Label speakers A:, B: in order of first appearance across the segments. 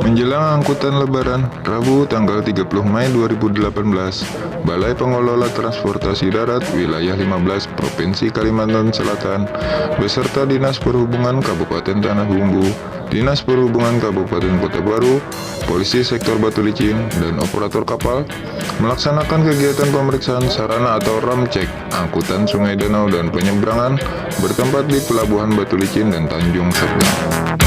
A: Menjelang angkutan Lebaran, Rabu tanggal 30 Mei 2018, Balai Pengelola Transportasi Darat Wilayah 15 Provinsi Kalimantan Selatan beserta Dinas Perhubungan Kabupaten Tanah Bumbu, Dinas Perhubungan Kabupaten Kota Baru, Polisi Sektor Batu Licin, dan operator kapal melaksanakan kegiatan pemeriksaan sarana atau ramcek angkutan Sungai Danau dan penyeberangan bertempat di Pelabuhan Batu Licin dan Tanjung Sergang.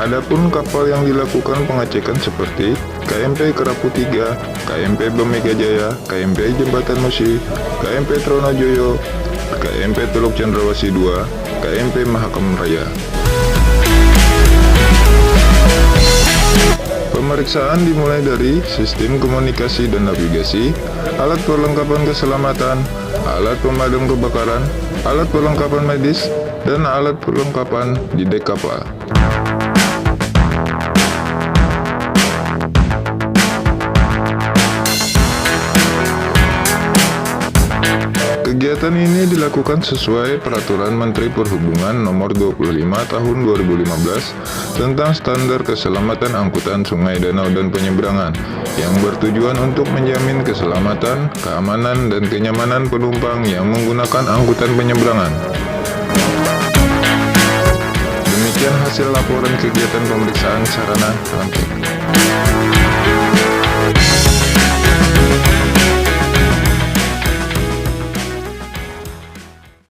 A: Adapun kapal yang dilakukan pengecekan seperti KMP Kerapu 3, KMP Bemega Jaya, KMP Jembatan Musi, KMP Tronojoyo, KMP Teluk Cendrawasih 2, KMP Mahakam Raya. Pemeriksaan dimulai dari sistem komunikasi dan navigasi, alat perlengkapan keselamatan, alat pemadam kebakaran, alat perlengkapan medis, dan alat perlengkapan di dek kapal. Kegiatan ini dilakukan sesuai Peraturan Menteri Perhubungan Nomor 25 Tahun 2015 tentang standar keselamatan angkutan sungai, danau, dan penyeberangan yang bertujuan untuk menjamin keselamatan, keamanan, dan kenyamanan penumpang yang menggunakan angkutan penyeberangan. Demikian hasil laporan kegiatan pemeriksaan sarana ramcek.